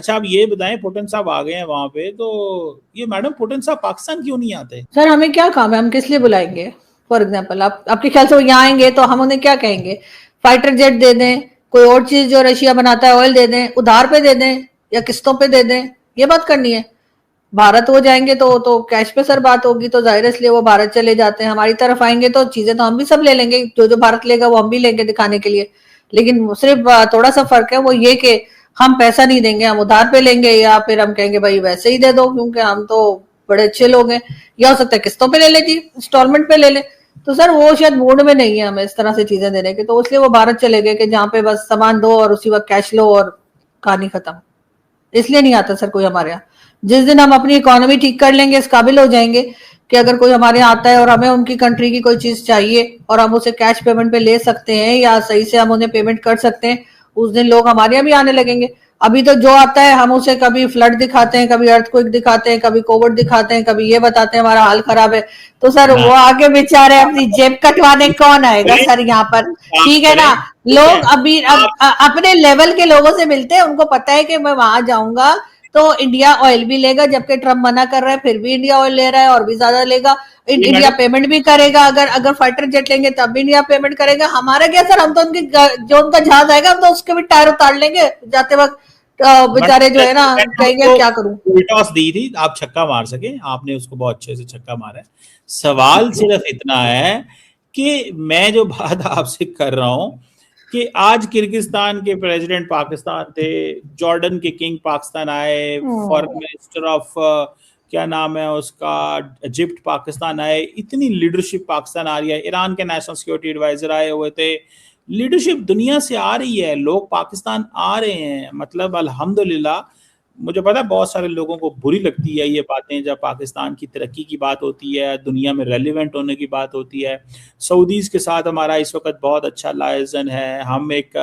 अच्छा, आप ये बताएं, पुतिन साहब आ गए हैं वहां पे, तो ये मैडम पुतिन साहब पाकिस्तान क्यों नहीं आते? सर हमें क्या काम है, हम किस लिए बुलाएंगे? फॉर एग्जाम्पल आप आपके ख्याल से वो यहाँ आएंगे तो हम उन्हें क्या कहेंगे? फाइटर जेट दे दें, कोई और चीज जो रशिया बनाता है ऑयल दे दें, उधार पे दे दें या किस्तों पे दे दें, ये बात करनी है? भारत हो जाएंगे तो कैश पे सर बात होगी, तो जाहिर इसलिए वो भारत चले जाते हैं। हमारी तरफ आएंगे तो चीजें तो हम भी सब ले लेंगे, जो जो भारत लेगा वो हम भी लेंगे दिखाने के लिए। लेकिन सिर्फ थोड़ा सा फर्क है, वो ये कि हम पैसा नहीं देंगे, हम उधार पे लेंगे, या फिर हम कहेंगे भाई वैसे ही दे दो क्योंकि हम तो बड़े अच्छे लोग हैं। या हो सकता है किस्तों पे ले ले जी, इंस्टॉलमेंट पे ले ले। तो सर वो शायद मूड में नहीं है हमें इस तरह से चीजें देने के, तो इसलिए वो भारत चले गए कि जहाँ पे बस सामान दो और उसी वक्त कैश लो और कहानी खत्म। इसलिए नहीं आता सर कोई हमारे यहाँ। जिस दिन हम अपनी इकोनॉमी ठीक कर लेंगे, इस काबिल हो जाएंगे कि अगर कोई हमारे यहाँ आता है और हमें उनकी कंट्री की कोई चीज चाहिए और हम उसे कैश पेमेंट पे ले सकते हैं या सही से हम उन्हें पेमेंट कर सकते हैं, उस दिन लोग हमारे यहाँ भी आने लगेंगे। अभी तो जो आता है हम उसे कभी फ्लड दिखाते हैं, कभी अर्थक्वेक दिखाते हैं, कभी कोविड दिखाते हैं, कभी ये बताते हैं हमारा हाल खराब है। तो सर हाँ, वो आगे बेचारे अपनी जेब कटवाने कौन आएगा करें, सर यहाँ पर? काम ठीक है करें, ना? ठीक है। लोग अभी अपने लेवल के लोगों से मिलते हैं, उनको पता है कि मैं वहां जाऊंगा तो इंडिया ऑयल भी लेगा, जबकि ट्रम्प मना कर रहा है फिर भी इंडिया ऑयल ले रहा है और भी ज्यादा लेगा। ये इंडिया मैडम, पेमेंट भी करेगा, अगर अगर फाइटर जेट लेंगे तब भी इंडिया पेमेंट करेगा। हमारा क्या सर, हम तो उनकी जो उनका जहाज आएगा हम तो उसके भी टायर उतार लेंगे जाते वक्त। बेचारे जो है ना मैंने कहेंगे उसको क्या करूं। फुल टॉस दी थी, आप छक्का मार सके, आपने उसको बहुत अच्छे से छक्का मारा है। सवाल सिर्फ इतना है कि मैं जो बात आपसे कर रहा हूं कि आज किर्गिस्तान के प्रेसिडेंट पाकिस्तान थे, जॉर्डन के किंग पाकिस्तान आए, फॉरेन मिनिस्टर ऑफ क्या नाम है उसका, इजिप्ट पाकिस्तान आए, इतनी लीडरशिप पाकिस्तान आ रही है, ईरान के नेशनल सिक्योरिटी एडवाइजर आए हुए थे, लीडरशिप दुनिया से आ रही है, लोग पाकिस्तान आ रहे हैं, मतलब अल्हम्दुलिल्लाह। मुझे पता है बहुत सारे लोगों को बुरी लगती है ये बातें जब पाकिस्तान की तरक्की की बात होती है, दुनिया में रेलिवेंट होने की बात होती है। सऊदीज के साथ हमारा इस वक्त बहुत अच्छा लाइजन है, हम एक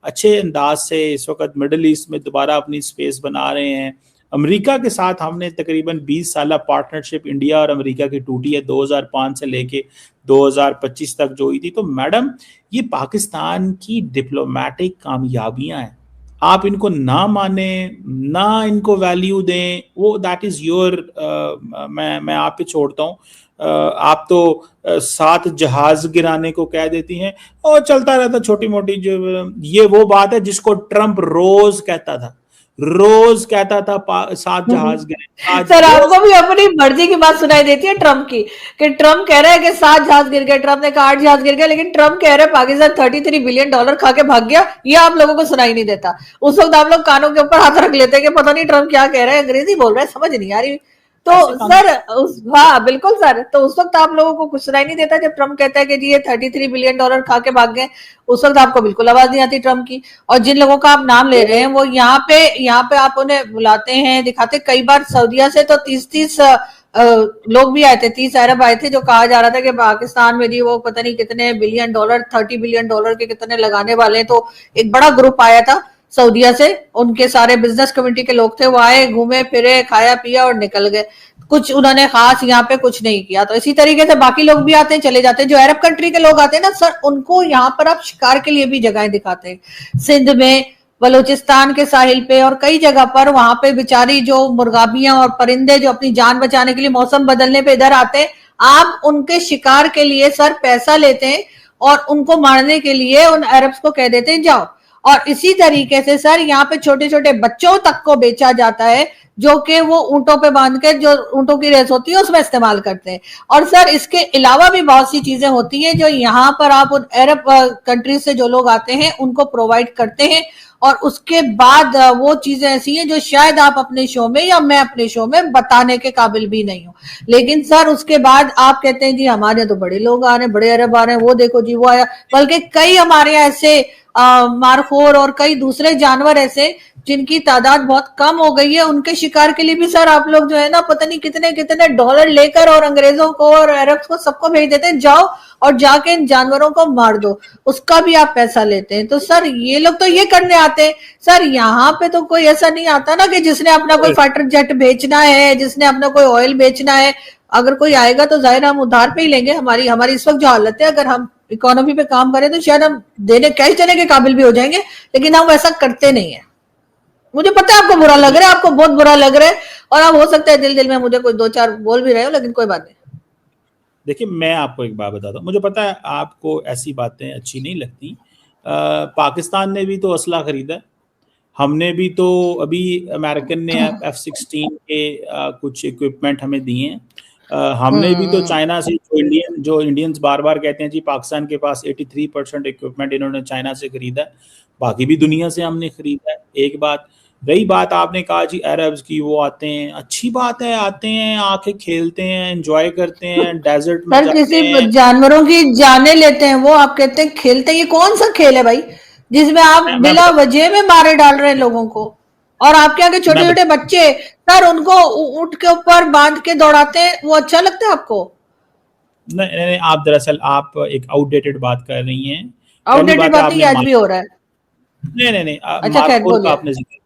अच्छे अंदाज से इस वक्त मिडल ईस्ट में दोबारा अपनी स्पेस बना रहे हैं। अमेरिका के साथ हमने तकरीबन 20 साल पार्टनरशिप इंडिया और अमेरिका की टूटी है, 2005 से लेके 2025 तक जो हुई थी। तो मैडम, ये पाकिस्तान की डिप्लोमेटिक कामयाबियां हैं, आप इनको ना माने, ना इनको वैल्यू दें, वो दैट इज योर, मैं आप पे छोड़ता हूँ। आप तो 7 जहाज गिराने को कह देती हैं और चलता रहता छोटी मोटी, जो ये वो बात है जिसको ट्रंप रोज कहता था, रोज कहता था 7 जहाज गिरे, आज सर रोज। आपको भी अपनी मर्जी की बात सुनाई देती है ट्रम्प की, कि ट्रम्प कह रहा है कि 7 जहाज गिर गए, ट्रम्प ने कहा 8 जहाज गिर गए, लेकिन ट्रम्प कह रहा है पाकिस्तान $33 बिलियन खा के भाग गया। ये आप लोगों को सुनाई नहीं देता। उस वक्त आप लोग कानों के ऊपर हाथ रख लेते हैं कि पता नहीं ट्रम्प क्या कह रहा है, अंग्रेजी बोल रहा है, समझ नहीं आ रही। तो ऐसे काम सर हाँ बिल्कुल सर, तो उस वक्त आप लोगों को कुछ सुनाई नहीं देता जब ट्रम्प कहता है कि जी ये $33 बिलियन खा के भाग गए। उस वक्त आपको बिल्कुल आवाज नहीं आती ट्रम्प की। और जिन लोगों का आप नाम ले रहे हैं वो यहाँ पे आप उन्हें बुलाते हैं, दिखाते। कई बार सऊदिया से तो 30-30 लोग भी आए थे, 30 अरब आए थे, जो कहा जा रहा था कि पाकिस्तान में जी वो पता नहीं कितने $1 बिलियन, $30 बिलियन के कितने लगाने वाले हैं। तो एक बड़ा ग्रुप आया था सऊदिया से, उनके सारे बिजनेस कम्युनिटी के लोग थे, वो आए, घूमे फिरे, खाया पिया और निकल गए। कुछ उन्होंने खास यहाँ पे कुछ नहीं किया। तो इसी तरीके से बाकी लोग भी आते हैं चले जाते हैं। जो अरब कंट्री के लोग आते हैं ना सर, उनको यहाँ पर आप शिकार के लिए भी जगह दिखाते हैं। सिंध में, बलूचिस्तान के साहिल पे और कई जगह पर, वहां पे बेचारी जो मुर्गाबियां और परिंदे जो अपनी जान बचाने के लिए मौसम बदलने पे इधर आते हैं, आप उनके शिकार के लिए सर पैसा लेते हैं और उनको मारने के लिए उन अरब्स को कह देते हैं जाओ। और इसी तरीके से सर यहाँ पे छोटे छोटे बच्चों तक को बेचा जाता है, जो कि वो ऊंटों पे बांध के, जो ऊंटों की रेस होती है उसमें इस्तेमाल करते हैं। और सर इसके अलावा भी बहुत सी चीजें होती हैं जो यहाँ पर आप उन अरब कंट्री से जो लोग आते हैं उनको प्रोवाइड करते हैं। और उसके बाद वो चीजें ऐसी हैं जो शायद आप अपने शो में या मैं अपने शो में बताने के काबिल भी नहीं हूं। लेकिन सर उसके बाद आप कहते हैं जी हमारे तो बड़े लोग आ रहे हैं, बड़े अरब आ रहे हैं, वो देखो जी वो आया। बल्कि कई हमारे ऐसे मारखोर और कई दूसरे जानवर ऐसे जिनकी तादाद बहुत कम हो गई है, उनके शिकार के लिए भी सर आप लोग जो है ना पता नहीं कितने कितने डॉलर लेकर और अंग्रेजों को और अरब्स को सबको भेज देते हैं, जाओ और जाके इन जानवरों को मार दो, उसका भी आप पैसा लेते हैं। तो सर ये लोग तो ये करने आते हैं। सर यहाँ पे तो कोई ऐसा नहीं आता ना कि जिसने अपना कोई फाइटर जेट बेचना है, जिसने अपना कोई ऑयल बेचना है। अगर कोई आएगा तो जाहिर हम उधार पे ही लेंगे। हमारी हमारी इस वक्त जो हालत है, अगर हम इकोनॉमी पे काम करें तो शायद हम देने कैश देने के काबिल भी हो जाएंगे, लेकिन हम वैसा करते नहीं है। मुझे पता है आपको बुरा लग रहा है, आपको बहुत बुरा लग रहा है, और आप हो सकता है दिल दिल में मुझे कोई 2-4 बोल भी रहे हो, लेकिन कोई बात नहीं। देखिए, मैं आपको एक बात बताता हूँ, मुझे पता है आपको ऐसी बातें अच्छी नहीं लगती। पाकिस्तान ने भी तो असला खरीदा है, हमने भी तो अभी अमेरिकन ने F-16 के कुछ इक्विपमेंट हमें दिए हैं। हमने भी तो चाइना से जो इंडियंस बार बार कहते हैं जी पाकिस्तान के पास 83% इक्विपमेंट इन्होंने चाइना से खरीदा है, बाकी भी दुनिया से हमने खरीदा है। एक बात रही बात आपने कहा जी अरब्स की, वो आते हैं, अच्छी बात है, आते हैं, आके खेलते हैं, एंजॉय करते हैं, डेजर्ट में जाते किसी हैं, जानवरों की जाने लेते हैं, वो आप कहते हैं खेलते हैं। ये कौन सा खेल है भाई जिसमें आप बिला वजह में मारे डाल रहे हैं लोगों को? और आपके आगे छोटे छोटे बच्चे सर उनको ऊंट के ऊपर बांध के दौड़ाते हैं, वो अच्छा लगता है आपको? नहीं नहीं, आप दरअसल आप एक आउटडेटेड बात कर रही हैं। आउटडेटेड बात नहीं, आज भी हो रहा है। नहीं नहीं, अच्छा मारखोर का आपने जिक्र,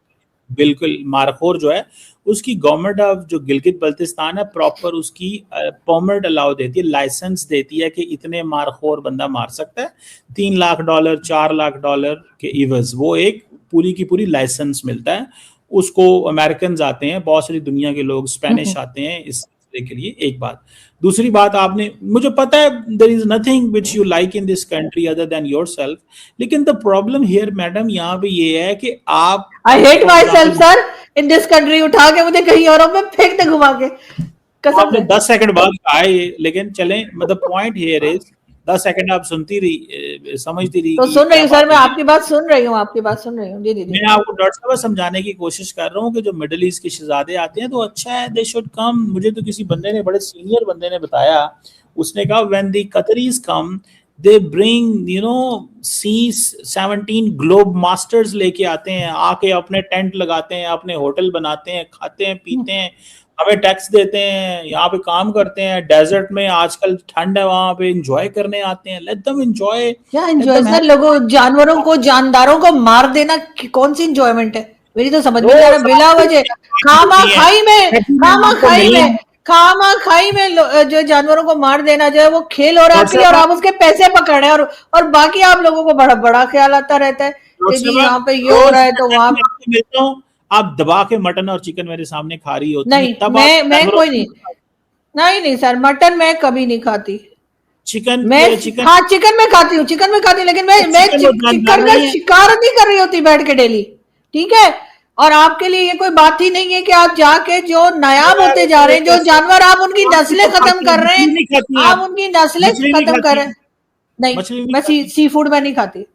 बिल्कुल, मारखोर जो है उसकी गवर्नमेंट ऑफ जो गिलगित बल्तिस्तान है प्रॉपर उसकी परमिट अलाउ देती है, लाइसेंस देती है कि इतने मारखोर बंदा मार सकता है, $3 लाख 4 लाख के इवज, वो एक पूरी की पूरी लाइसेंस मिलता है उसको। अमेरिकन आते हैं, बहुत सारी दुनिया के लोग, स्पेनिश आते हैं इस के लिए। एक बात, दूसरी बात, आपने, मुझे पता है there is nothing which you like in this country other than yourself, लेकिन द प्रॉब्लम हियर मैडम यहाँ पे ये है कि आप, I hate myself sir in this country, उठा के मुझे कहीं और में फेंक दे घुमा के, आपने 10 सेकंड बाद कहा है, लेकिन चलें, मतलब पॉइंट हियर इज 10 सेकंड आप सुनती रही, समझती रही, तो सुन रही हूँ सर, मैं आपकी बात सुन रही हूँ, आपकी बात सुन रही हूँ जी। मैं आपको डॉक्टर साहब समझाने की कोशिश कर रहा हूँ कि जो मिडिल ईस्ट के शहजादे आते हैं तो अच्छा है, दे शुड कम। मुझे तो किसी बंदे ने, बड़े सीनियर बंदे ने बताया, उसने कहा when the Qataris come they bring C-17 Globemasters लेके आते हैं, आके अपने टेंट लगाते हैं, अपने होटल बनाते हैं, खाते हैं, पीते हैं, हमें टैक्स देते हैं, यहाँ पे काम करते हैं, डेजर्ट में आजकल ठंड है, वहां पे एंजॉय करने आते हैं। Let them enjoy. क्या एंजॉय सर? लोगों, जानवरों को, जानदारों को मार देना कौन सी एंजॉयमेंट है? मेरी तो समझ में नहीं आ रहा। बिला वजह खामा खाई में जो जानवरों को मार देना जो है वो खेल हो रहा है, और आप उसके पैसे पकड़ रहे हैं, और बाकी आप लोगों को बड़ा बड़ा ख्याल आता रहता है जी यहाँ पे ये हो रहा है तो वहां। आप दबा के मटन और चिकन मेरे सामने खा रही होती नहीं, मैं कोई नहीं सर, मटन मैं कभी नहीं खाती। चिकन हाँ, चिकन में खाती हूँ, लेकिन मैं चिकन का शिकार नहीं कर रही होती बैठ के डेली, ठीक है? और आपके लिए ये कोई बात ही नहीं है कि आप जाके जो नायाब होते जा रहे हैं, जो जानवर आप उनकी नस्लें खत्म कर रहे हैं, आप उनकी नस्लें खत्म कर रहे हैं। नहीं, मैं सी फूड में नहीं खाती।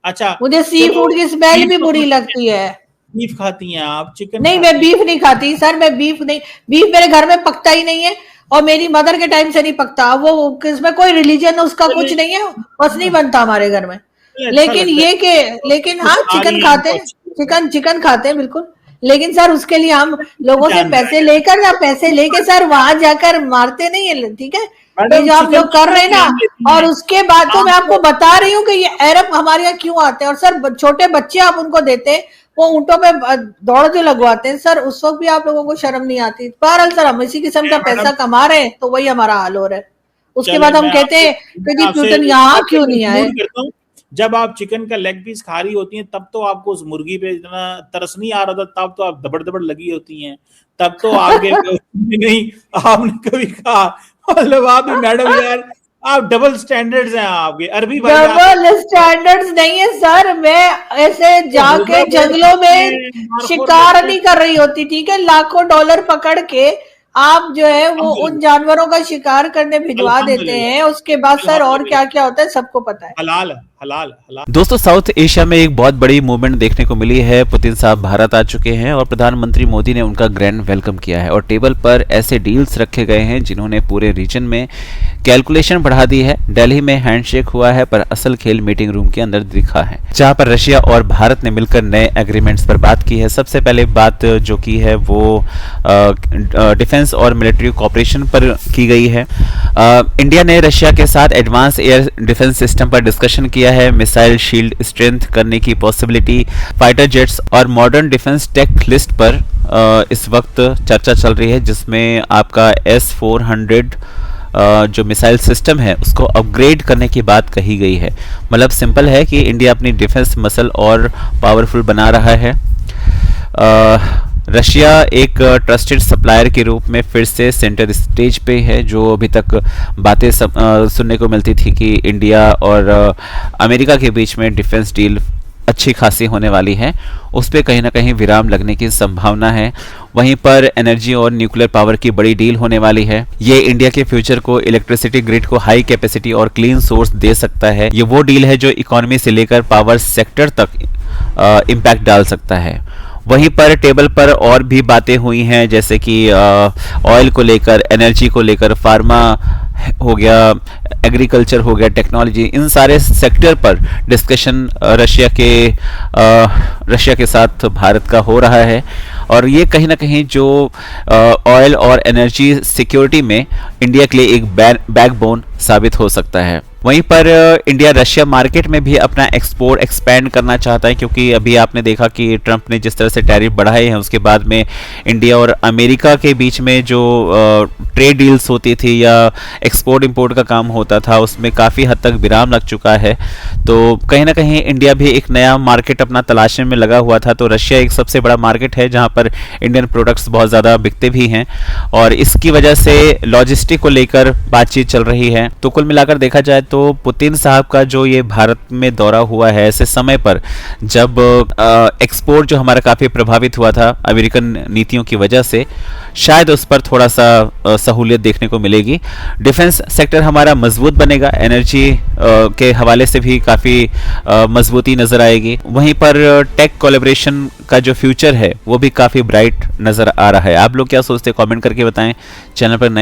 अच्छा, मुझे सी फूड की स्मेल भी बुरी लगती है। बीफ खाती हैं आप? चिकन नहीं, मैं बीफ नहीं खाती सर, मैं बीफ मेरे घर में पकता ही नहीं है, और मेरी मदर के टाइम से नहीं पकता। वो इसमें कोई रिलीजन उसका कुछ नहीं है, बस नहीं बनता हमारे घर में। लेकिन हाँ, चिकन खाते हैं बिल्कुल, लेकिन सर उसके लिए हम लोगों से पैसे लेकर सर वहां जाकर मारते नहीं है, ठीक है? ये जो आप लोग कर रहे हैं ना, और उसके बाद तो मैं आपको बता रही हूँ कि ये अरब हमारे यहाँ क्यों आते हैं, और सर छोटे बच्चे आप उनको देते हैं, वो ऊंटों पे दौड़ जो लगवाते हैं सर, उस वक्त भी आप लोगों को शर्म नहीं आती। बहरहाल सर, हम इसी किस्म का पैसा कमा रहे हैं, तो वही हमारा हाल हो रहा है। उसके बाद हम कहते हैं कि जी प्यूटन यहाँ क्यों नहीं आए। जब आप चिकन का लेग पीस खा रही होती हैं तब तो आपको उस मुर्गी पे इतना तरस नहीं आ रहा था, तब तो आप दबड़ लगी होती हैं, तब तो आपके नहीं, आपने कभी कहा, मतलब आप मैडम यार, आप डबल स्टैंडर्ड्स हैं आपके। अरबी भाई डबल स्टैंडर्ड्स नहीं है सर, मैं ऐसे जाके जंगलों में शिकार नहीं कर रही होती, ठीक है? लाखों डॉलर पकड़ के आप जो है वो उन जानवरों का शिकार करने भिजवा देते हैं, उसके बाद सर और क्या क्या होता है सबको पता है। हलाल। दोस्तों, साउथ एशिया में एक बहुत बड़ी मूवमेंट देखने को मिली है। पुतिन साहब भारत आ चुके हैं और प्रधानमंत्री मोदी ने उनका ग्रैंड वेलकम किया है, और टेबल पर ऐसे डील्स रखे गए हैं जिन्होंने पूरे रीजन में कैलकुलेशन बढ़ा दी है। दिल्ली में हैंडशेक हुआ है, पर असल खेल मीटिंग रूम के अंदर दिखा है, जहां पर रशिया और भारत ने मिलकर नए एग्रीमेंट्स पर बात की है। सबसे पहले बात जो की है वो डिफेंस और मिलिट्री कोऑपरेशन पर की गई है। इंडिया ने रशिया के साथ एडवांस एयर डिफेंस सिस्टम पर डिस्कशन किया है, मिसाइल शील्ड स्ट्रेंथ करने की पॉसिबिलिटी, फाइटर जेट्स और मॉडर्न डिफेंस टेक लिस्ट पर इस वक्त चर्चा चल रही है, जिसमें आपका S-400 जो मिसाइल सिस्टम है उसको अपग्रेड करने की बात कही गई है। मतलब सिंपल है कि इंडिया अपनी डिफेंस मसल और पावरफुल बना रहा है। रशिया एक ट्रस्टेड सप्लायर के रूप में फिर से सेंटर स्टेज पे है। जो अभी तक बातें सुनने को मिलती थी कि इंडिया और अमेरिका के बीच में डिफेंस डील अच्छी खासी होने वाली है, उस पर कहीं ना कहीं विराम लगने की संभावना है। वहीं पर एनर्जी और न्यूक्लियर पावर की बड़ी डील होने वाली है। ये इंडिया के फ्यूचर को, इलेक्ट्रिसिटी ग्रिड को हाई कैपेसिटी और क्लीन सोर्स दे सकता है। ये वो डील है जो इकोनॉमी से लेकर पावर सेक्टर तक इम्पैक्ट डाल सकता है। वहीं पर टेबल पर और भी बातें हुई हैं, जैसे कि ऑयल को लेकर, एनर्जी को लेकर, फार्मा हो गया, एग्रीकल्चर हो गया, टेक्नोलॉजी, इन सारे सेक्टर पर डिस्कशन रशिया के साथ भारत का हो रहा है। और ये कहीं ना कहीं जो ऑयल और एनर्जी सिक्योरिटी में इंडिया के लिए एक बैकबोन साबित हो सकता है। वहीं पर इंडिया रशिया मार्केट में भी अपना एक्सपोर्ट एक्सपैंड करना चाहता है, क्योंकि अभी आपने देखा कि ट्रंप ने जिस तरह से टैरिफ बढ़ाए हैं, उसके बाद में इंडिया और अमेरिका के बीच में जो ट्रेड डील्स होती थी या एक्सपोर्ट इंपोर्ट का काम होता था, उसमें काफ़ी हद तक विराम लग चुका है। तो कहीं ना कहीं इंडिया भी एक नया मार्केट अपना तलाशने में लगा हुआ था। तो रशिया एक सबसे बड़ा मार्केट है जहाँ पर इंडियन प्रोडक्ट्स बहुत ज़्यादा बिकते भी हैं, और इसकी वजह से लॉजिस्टिक को लेकर बातचीत चल रही है। तो कुल मिलाकर देखा जाए तो पुतिन साहब का जो ये भारत में दौरा हुआ है ऐसे समय पर जब एक्सपोर्ट जो हमारा काफ़ी प्रभावित हुआ था अमेरिकन नीतियों की वजह से, शायद उस पर थोड़ा सा सहूलियत देखने को मिलेगी। डिफेंस सेक्टर हमारा मजबूत बनेगा, एनर्जी के हवाले से भी काफ़ी मजबूती नज़र आएगी। वहीं पर टेक कोलैबोरेशन का जो फ्यूचर है वो भी काफ़ी ब्राइट नज़र आ रहा है। आप लोग क्या सोचते हैं, कमेंट करके बताएं। चैनल पर नए